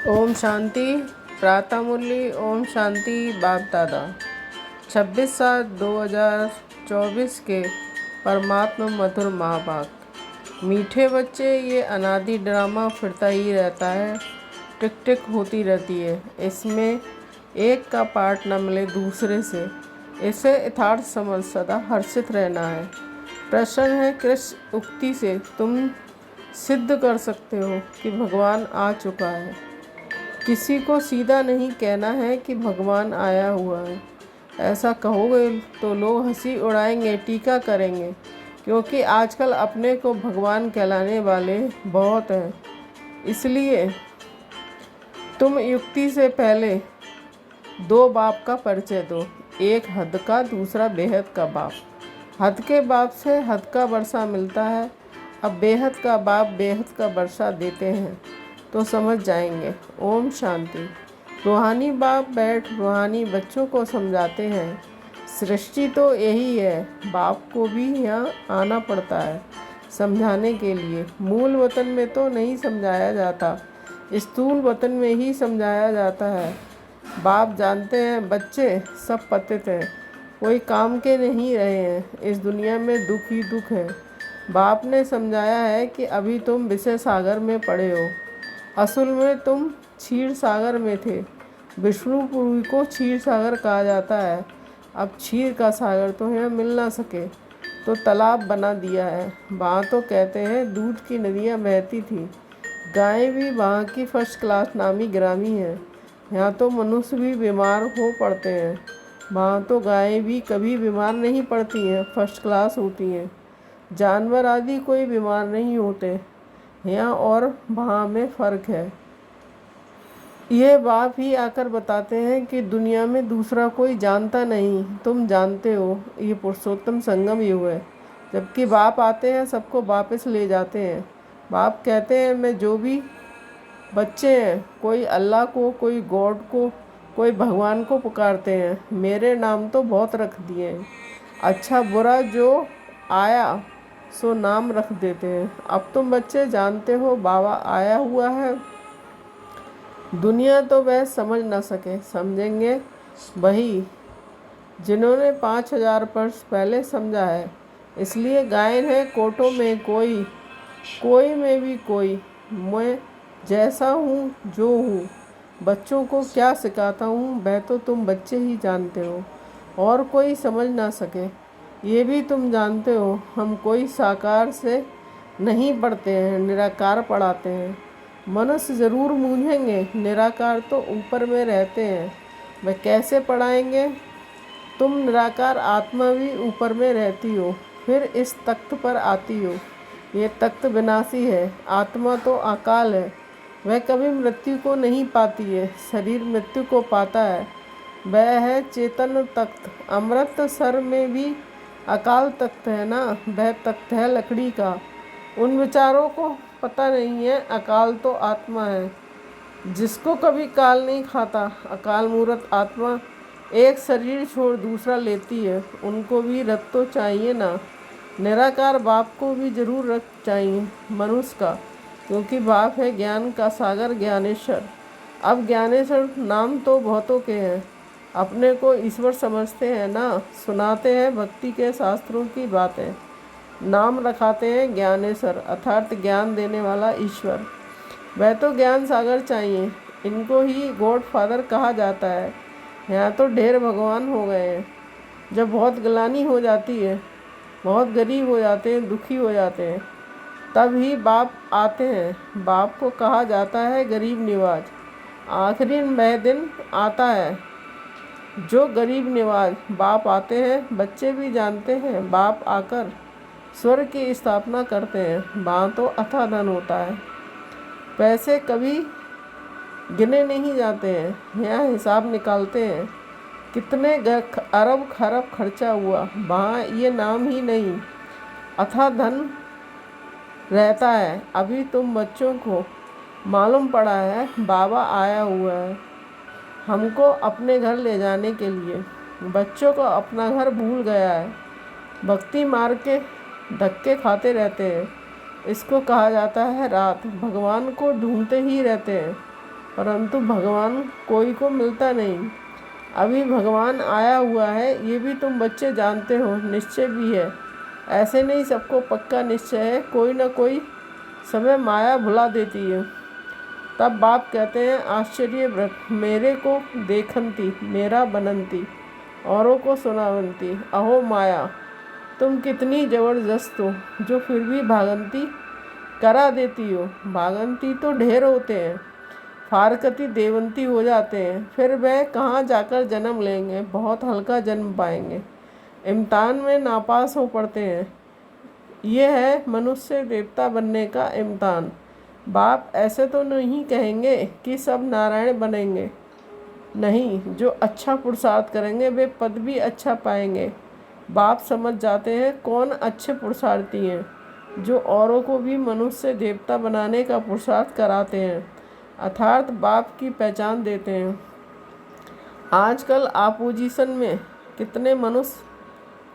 ओम शांति। प्रातः मुरली। ओम शांति। बाप दादा 26/7/2024 के परमात्मा मधुर महाभाग। मीठे बच्चे, ये अनादि ड्रामा फिरता ही रहता है, टिक टिक होती रहती है। इसमें एक का पार्ट न मिले दूसरे से, इसे यथार्थ समझ सदा हर्षित रहना है। प्रश्न है, किस उक्ति से तुम सिद्ध कर सकते हो कि भगवान आ चुका है? किसी को सीधा नहीं कहना है कि भगवान आया हुआ है। ऐसा कहोगे तो लोग हंसी उड़ाएंगे, टीका करेंगे, क्योंकि आजकल अपने को भगवान कहलाने वाले बहुत हैं। इसलिए तुम युक्ति से पहले दो बाप का परिचय दो, एक हद का, दूसरा बेहद का बाप। हद के बाप से हद का वर्षा मिलता है, अब बेहद का बाप बेहद का वर्षा देते हैं तो समझ जाएंगे। ओम शांति। रूहानी बाप बैठ रूहानी बच्चों को समझाते हैं। सृष्टि तो यही है, बाप को भी यहाँ आना पड़ता है समझाने के लिए। मूल वतन में तो नहीं समझाया जाता, स्थूल वतन में ही समझाया जाता है। बाप जानते हैं बच्चे सब पतित हैं, कोई काम के नहीं रहे हैं। इस दुनिया में दुख ही दुख है। बाप ने समझाया है कि अभी तुम विषय सागर में पड़े हो, असल में तुम क्षीर सागर में थे। विष्णुपुरी को क्षीर सागर कहा जाता है। अब क्षीर का सागर तो यहाँ मिल ना सके तो तालाब बना दिया है। वहाँ तो कहते हैं दूध की नदियाँ बहती थी। गायें भी वहाँ की फर्स्ट क्लास नामी गिरामी हैं। यहाँ तो मनुष्य भी बीमार हो पड़ते हैं, वहाँ तो गायें भी कभी बीमार नहीं पड़ती हैं, फर्स्ट क्लास होती हैं। जानवर आदि कोई बीमार नहीं होते। यहाँ और वहाँ में फ़र्क है। ये बाप ही आकर बताते हैं कि दुनिया में दूसरा कोई जानता नहीं, तुम जानते हो। ये पुरुषोत्तम संगम युग है। जबकि बाप आते हैं सबको वापस ले जाते हैं। बाप कहते हैं मैं जो भी बच्चे हैं, कोई अल्लाह को, कोई गॉड को, कोई भगवान को पुकारते हैं। मेरे नाम तो बहुत रख दिए हैं, अच्छा बुरा जो आया सो नाम रख देते हैं। अब तुम बच्चे जानते हो बाबा आया हुआ है। दुनिया तो वह समझ न सके, समझेंगे वही जिन्होंने 5000 वर्ष पहले समझा है। इसलिए गायन है कोटों में कोई, कोई में भी कोई। मैं जैसा हूँ जो हूँ, बच्चों को क्या सिखाता हूँ वह तो तुम बच्चे ही जानते हो, और कोई समझ ना सके। ये भी तुम जानते हो हम कोई साकार से नहीं पढ़ते हैं, निराकार पढ़ाते हैं। मनुष्य ज़रूर मूंझेंगे, निराकार तो ऊपर में रहते हैं, वह कैसे पढ़ाएंगे? तुम निराकार आत्मा भी ऊपर में रहती हो, फिर इस तख्त पर आती हो। ये तख्त विनाशी है, आत्मा तो अकाल है, वह कभी मृत्यु को नहीं पाती है, शरीर मृत्यु को पाता है। वह है चेतन तख्त। अमृत सर में भी अकाल तख्त है ना, वह तख्त है लकड़ी का। उन विचारों को पता नहीं है अकाल तो आत्मा है, जिसको कभी काल नहीं खाता। अकाल मूर्त आत्मा एक शरीर छोड़ दूसरा लेती है, उनको भी रथ तो चाहिए ना। निराकार बाप को भी जरूर रथ चाहिए मनुष्य का, क्योंकि बाप है ज्ञान का सागर, ज्ञानेश्वर। अब ज्ञानेश्वर नाम तो बहुतों के हैं, अपने को ईश्वर समझते हैं ना। सुनाते हैं भक्ति के शास्त्रों की बातें, नाम रखाते हैं ज्ञानेश्वर, अर्थात ज्ञान देने वाला ईश्वर। वह तो ज्ञान सागर चाहिए, इनको ही गॉड फादर कहा जाता है। यहाँ तो ढेर भगवान हो गए हैं। जब बहुत गिलानी हो जाती है, बहुत गरीब हो जाते हैं, दुखी हो जाते हैं, तब ही बाप आते हैं। बाप को कहा जाता है गरीब निवाज। आखिरी वह दिन आता है जो गरीब निवाज। बाप आते हैं, बच्चे भी जानते हैं। बाप आकर स्वर्ग की स्थापना करते हैं, वहाँ तो अथाह धन होता है, पैसे कभी गिने नहीं जाते हैं। यहाँ हिसाब निकालते हैं कितने अरब खरब खर्चा हुआ, वहाँ ये नाम ही नहीं, अथाह धन रहता है। अभी तुम बच्चों को मालूम पड़ा है बाबा आया हुआ है हमको अपने घर ले जाने के लिए। बच्चों को अपना घर भूल गया है, भक्ति मार के धक्के खाते रहते हैं। इसको कहा जाता है रात, भगवान को ढूंढते ही रहते हैं। परंतु भगवान कोई को मिलता नहीं। अभी भगवान आया हुआ है, ये भी तुम बच्चे जानते हो, निश्चय भी है। ऐसे नहीं सबको पक्का निश्चय है, कोई ना कोई समय माया भुला देती है। तब बाप कहते हैं, आश्चर्य व्रत मेरे को देखंती, मेरा बनंती, औरों को सुनावंती। अहो माया, तुम कितनी जबरदस्त हो, जो फिर भी भागंती करा देती हो। भागंती तो ढेर होते हैं, फारकती देवंती हो जाते हैं, फिर वह कहाँ जाकर जन्म लेंगे, बहुत हल्का जन्म पाएंगे, इम्तिहान में नापास हो पड़ते हैं। ये है मनुष्य देवता बनने का इम्तिहान। बाप ऐसे तो नहीं कहेंगे कि सब नारायण बनेंगे, नहीं, जो अच्छा पुरुषार्थ करेंगे वे पद भी अच्छा पाएंगे। बाप समझ जाते हैं कौन अच्छे पुरुषार्थी हैं, जो औरों को भी मनुष्य देवता बनाने का पुरुषार्थ कराते हैं, अर्थात बाप की पहचान देते हैं। आजकल अपोजिशन में कितने मनुष्य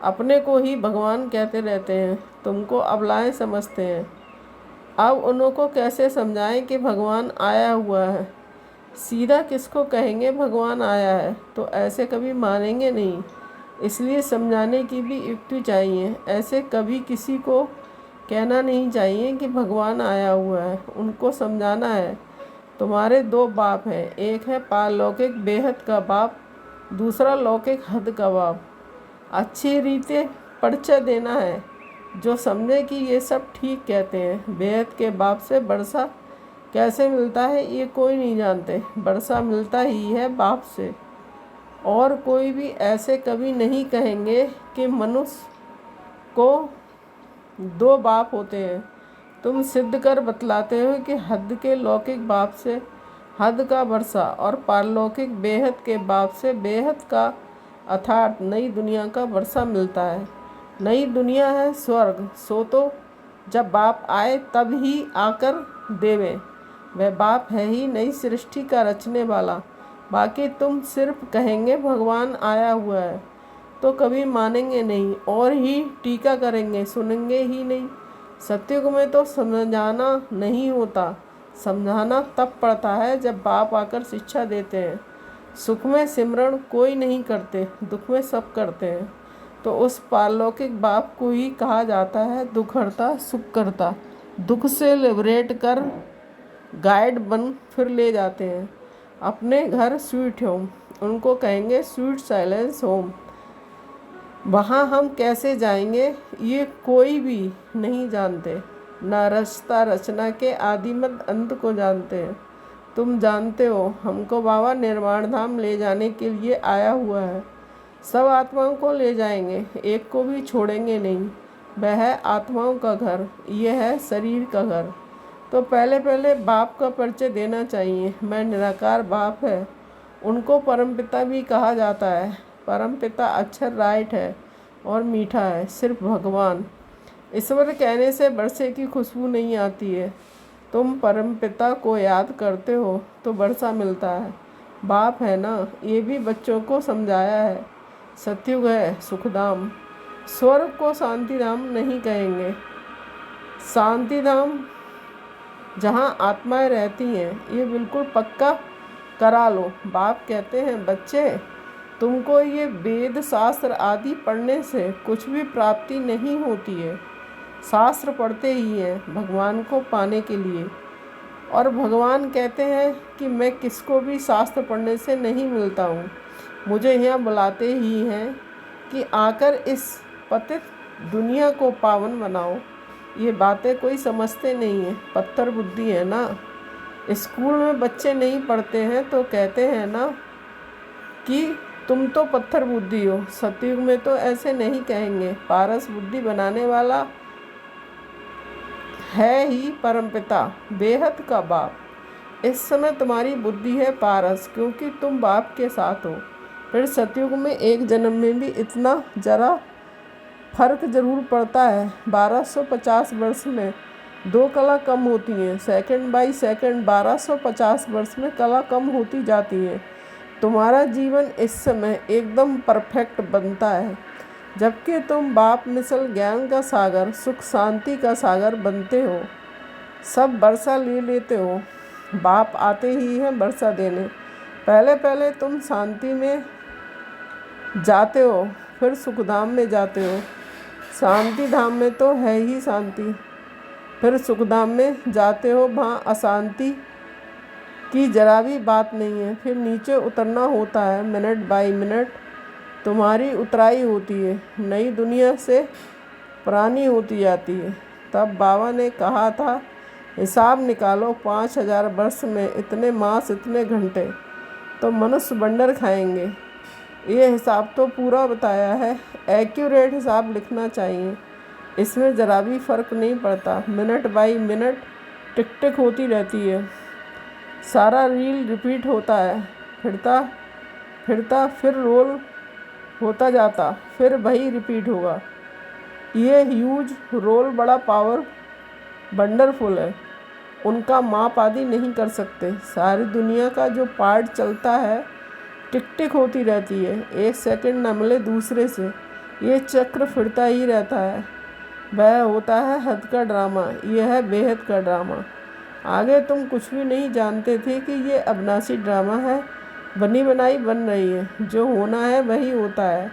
अपने को ही भगवान कहते रहते हैं, तुमको अबलाएं समझते हैं। अब उनको कैसे समझाएं कि भगवान आया हुआ है। सीधा किसको कहेंगे भगवान आया है, तो ऐसे कभी मानेंगे नहीं। इसलिए समझाने की भी युक्ति चाहिए। ऐसे कभी किसी को कहना नहीं चाहिए कि भगवान आया हुआ है। उनको समझाना है, तुम्हारे दो बाप हैं, एक है पारलौकिक बेहद का बाप, दूसरा लौकिक हद का बाप। अच्छी रीते परिचय देना है, जो समझे कि ये सब ठीक कहते हैं। बेहद के बाप से वर्षा कैसे मिलता है ये कोई नहीं जानते, वर्षा मिलता ही है बाप से। और कोई भी ऐसे कभी नहीं कहेंगे कि मनुष्य को दो बाप होते हैं। तुम सिद्ध कर बतलाते हो कि हद के लौकिक बाप से हद का वर्षा और पारलौकिक बेहद के बाप से बेहद का अर्थात नई दुनिया का वर्षा मिलता है। नई दुनिया है स्वर्ग, सो तो जब बाप आए तब ही आकर देवे। वह बाप है ही नई सृष्टि का रचने वाला। बाकी तुम सिर्फ कहेंगे भगवान आया हुआ है, तो कभी मानेंगे नहीं और ही टीका करेंगे, सुनेंगे ही नहीं। सत्युग में तो समझाना नहीं होता, समझाना तब पड़ता है जब बाप आकर शिक्षा देते हैं। सुख में सिमरण कोई नहीं करते, दुख में सब करते हैं। तो उस पारलौकिक बाप को ही कहा जाता है दुख हरता सुख करता। दुख से लिबरेट कर गाइड बन फिर ले जाते हैं अपने घर स्वीट होम। उनको कहेंगे स्वीट साइलेंस होम। वहाँ हम कैसे जाएंगे ये कोई भी नहीं जानते, ना रचता रचना के आदिमत अंत को जानते हैं। तुम जानते हो हमको बाबा निर्वाण धाम ले जाने के लिए आया हुआ है। सब आत्माओं को ले जाएंगे, एक को भी छोड़ेंगे नहीं। वह है आत्माओं का घर, यह है शरीर का घर। तो पहले बाप का परिचय देना चाहिए। मैं निराकार बाप है। उनको परमपिता भी कहा जाता है। परमपिता अक्षर राइट है और मीठा है, सिर्फ भगवान। ईश्वर कहने से वर्षे की खुशबू नहीं आती है। तुम परमपिता को याद करते हो तो वर्षा मिलता है। बाप है ना, ये भी बच्चों को समझाया है। सत्युग है सुखधाम। स्वर्ग को शांतिधाम नहीं कहेंगे। शांतिधाम जहाँ आत्माएं रहती हैं, ये बिल्कुल पक्का करा लो। बाप कहते हैं बच्चे, तुमको ये वेद शास्त्र आदि पढ़ने से कुछ भी प्राप्ति नहीं होती है। शास्त्र पढ़ते ही हैं भगवान को पाने के लिए। और भगवान कहते हैं कि मैं किसको भी शास्त्र पढ़ने से नहीं मिलता हूँ, मुझे यहाँ बुलाते ही हैं कि आकर इस पतित दुनिया को पावन बनाओ। ये बातें कोई समझते नहीं है, पत्थर बुद्धि है ना। स्कूल में बच्चे नहीं पढ़ते हैं तो कहते हैं ना कि तुम तो पत्थर बुद्धि हो। सतयुग में तो ऐसे नहीं कहेंगे। पारस बुद्धि बनाने वाला है ही परमपिता, बेहद का बाप। इस समय तुम्हारी बुद्धि है पारस, क्योंकि तुम बाप के साथ हो। फिर सतयुग में एक जन्म में भी इतना जरा फर्क जरूर पड़ता है। 1250 वर्ष में 2 कला कम होती हैं। सेकंड बाई सेकंड 1250 वर्ष में कला कम होती जाती है। तुम्हारा जीवन इस समय एकदम परफेक्ट बनता है, जबकि तुम बाप मिसल ज्ञान का सागर, सुख शांति का सागर बनते हो। सब वर्षा ले लेते हो। बाप आते ही हैं वर्षा देने। पहले पहले तुम शांति में जाते हो, फिर सुखधाम में जाते हो। शांति धाम में तो है ही शांति, फिर सुखधाम में जाते हो, वहाँ अशांति की जरा भी बात नहीं है। फिर नीचे उतरना होता है, मिनट बाई मिनट तुम्हारी उतराई होती है, नई दुनिया से पुरानी होती जाती है। तब बाबा ने कहा था, हिसाब निकालो 5000 वर्ष में इतने मास इतने घंटे तो मनुष्य बंडर खाएंगे। ये हिसाब तो पूरा बताया है, एक्यूरेट हिसाब लिखना चाहिए, इसमें ज़रा भी फ़र्क नहीं पड़ता। मिनट बाई मिनट टिक टिक होती रहती है, सारा रील रिपीट होता है, फिरता फिरता फिर रोल होता जाता, फिर वही रिपीट होगा। ये ह्यूज रोल बड़ा पावर वंडरफुल है, उनका माप आदि नहीं कर सकते। सारी दुनिया का जो पार्ट चलता है टिक टिक होती रहती है, एक सेकंड न मिले दूसरे से, ये चक्र फिरता ही रहता है। वह होता है हद का ड्रामा, यह है बेहद का ड्रामा। आगे तुम कुछ भी नहीं जानते थे कि ये अविनाशी ड्रामा है, बनी बनाई बन रही है, जो होना है वही होता है,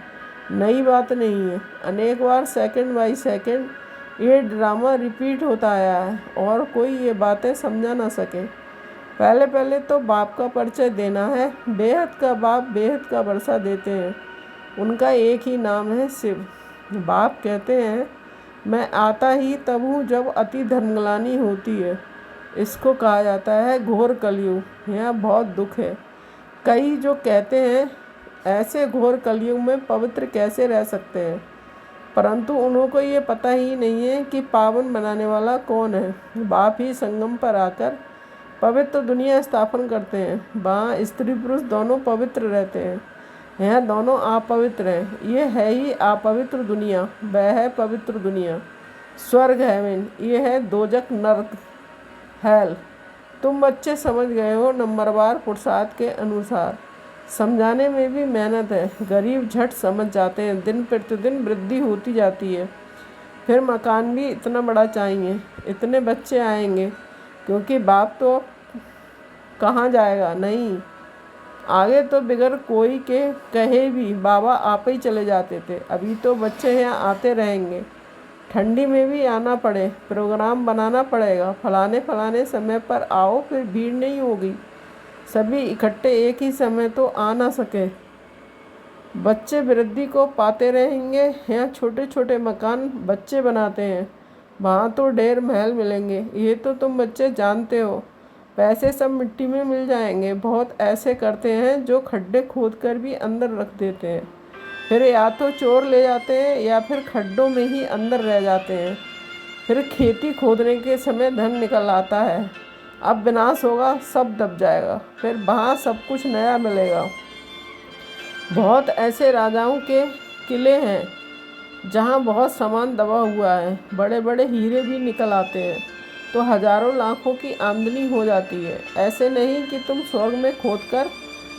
नई बात नहीं है। अनेक बार सेकंड बाई सेकंड ये ड्रामा रिपीट होता आया है और कोई ये बातें समझा ना सके। पहले पहले तो बाप का परिचय देना है। बेहद का बाप बेहद का वर्षा देते हैं, उनका एक ही नाम है शिव। बाप कहते हैं, मैं आता ही तब हूँ जब अति धर्मग्लानि होती है। इसको कहा जाता है घोर कलयुग। यहाँ बहुत दुख है। कई जो कहते हैं ऐसे घोर कलयुग में पवित्र कैसे रह सकते हैं, परंतु उनको ये पता ही नहीं है कि पावन बनाने वाला कौन है। बाप ही संगम पर आकर पवित्र दुनिया स्थापन करते हैं। वहाँ स्त्री पुरुष दोनों पवित्र रहते हैं, यहाँ दोनों अपवित्र हैं। ये है ही अपवित्र दुनिया, वह है पवित्र दुनिया। स्वर्ग हेवन, ये है दोजक नरक हेल। तुम बच्चे समझ गए हो नंबरवार पुरुषार्थ के अनुसार। समझाने में भी मेहनत है, गरीब झट समझ जाते हैं। दिन प्रतिदिन वृद्धि होती जाती है। फिर मकान भी इतना बड़ा चाहिए, इतने बच्चे आएंगे, क्योंकि बाप तो कहाँ जाएगा नहीं। आगे तो बिगर कोई के कहे भी बाबा आप ही चले जाते थे, अभी तो बच्चे यहाँ आते रहेंगे। ठंडी में भी आना पड़े, प्रोग्राम बनाना पड़ेगा, फलाने समय पर आओ, फिर भीड़ नहीं होगी। सभी इकट्ठे एक ही समय तो आ ना सके। बच्चे वृद्धि को पाते रहेंगे। यहाँ छोटे छोटे मकान बच्चे बनाते हैं, वहाँ तो ढेर महल मिलेंगे। ये तो तुम बच्चे जानते हो, पैसे सब मिट्टी में मिल जाएंगे। बहुत ऐसे करते हैं जो खड्डे खोद कर भी अंदर रख देते हैं, फिर या तो चोर ले जाते हैं या फिर खड्डों में ही अंदर रह जाते हैं। फिर खेती खोदने के समय धन निकल आता है। अब विनाश होगा, सब दब जाएगा, फिर वहाँ सब कुछ नया मिलेगा। बहुत ऐसे राजाओं के किले हैं जहाँ बहुत सामान दबा हुआ है, बड़े बड़े हीरे भी निकल आते हैं, तो हजारों लाखों की आमदनी हो जाती है। ऐसे नहीं कि तुम स्वर्ग में खोदकर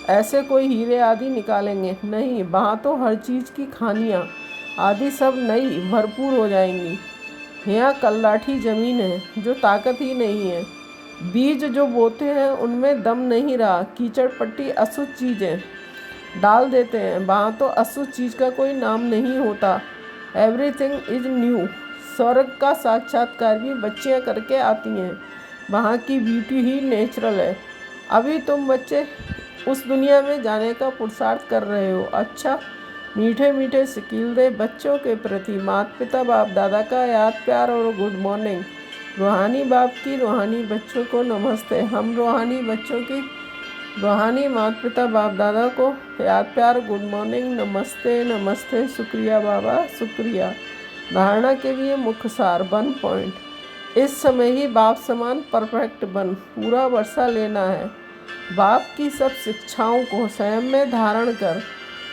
ऐसे कोई हीरे आदि निकालेंगे, नहीं, वहाँ तो हर चीज़ की खानियाँ आदि सब नई भरपूर हो जाएंगी। यहाँ कल्लाठी ज़मीन है जो ताकत ही नहीं है। बीज जो बोते हैं उनमें दम नहीं रहा, कीचड़ पट्टी अशुद्ध चीज़ें डाल देते हैं। वहाँ तो अशुद्ध चीज़ का कोई नाम नहीं होता। Everything is new. स्वर्ग का साक्षात्कार भी बच्चियाँ करके आती हैं, वहाँ की ब्यूटी ही नेचुरल है। अभी तुम बच्चे उस दुनिया में जाने का पुरुषार्थ कर रहे हो। अच्छा, मीठे मीठे सिकील दे बच्चों के प्रति माता पिता बाप दादा का याद प्यार और गुड मॉर्निंग। रूहानी बाप की रूहानी बच्चों को नमस्ते। हम रूहानी बच्चों की रूहानी माता पिता बाप दादा को याद प्यार गुड मॉर्निंग, नमस्ते नमस्ते, शुक्रिया बाबा शुक्रिया। धारणा के लिए मुख्य सार 1 पॉइंट। इस समय ही बाप समान परफेक्ट बन पूरा वर्षा लेना है। बाप की सब शिक्षाओं को स्वयं में धारण कर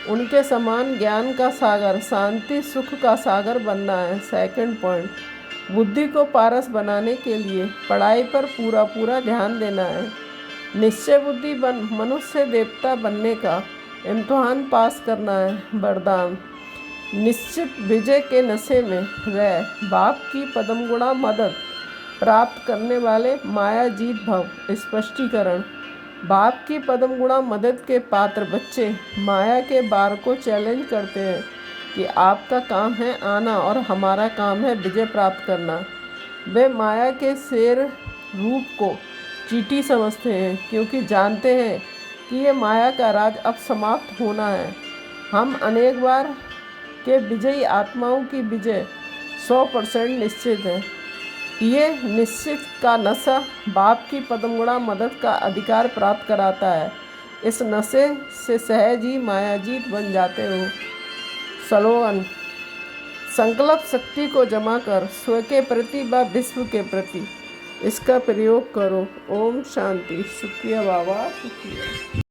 उनके समान ज्ञान का सागर, शांति सुख का सागर बनना है। 2 पॉइंट। बुद्धि को पारस बनाने के लिए पढ़ाई पर पूरा ध्यान देना है। निश्चय बुद्धि बन मनुष्य देवता बनने का इम्तिहान पास करना है। वरदान, निश्चित विजय के नशे में रह, बाप की पदम गुणा मदद प्राप्त करने वाले मायाजीत भव। स्पष्टीकरण। बाप की पदम गुणा मदद के पात्र बच्चे माया के बार को चैलेंज करते हैं कि आपका काम है आना और हमारा काम है विजय प्राप्त करना। वे माया के शेर रूप को चींटी समझते हैं क्योंकि जानते हैं कि ये माया का राज अब समाप्त होना है। हम अनेक बार के विजयी आत्माओं की विजय 100% निश्चित है। ये निश्चित का नशा बाप की पदमगुणा मदद का अधिकार प्राप्त कराता है। इस नशे से सहज ही मायाजीत बन जाते हो। स्लोगन। संकल्प शक्ति को जमा कर स्व के प्रति व विश्व के प्रति इसका प्रयोग करो। ओम शांति। शुक्रिया बाबा, शुक्रिया।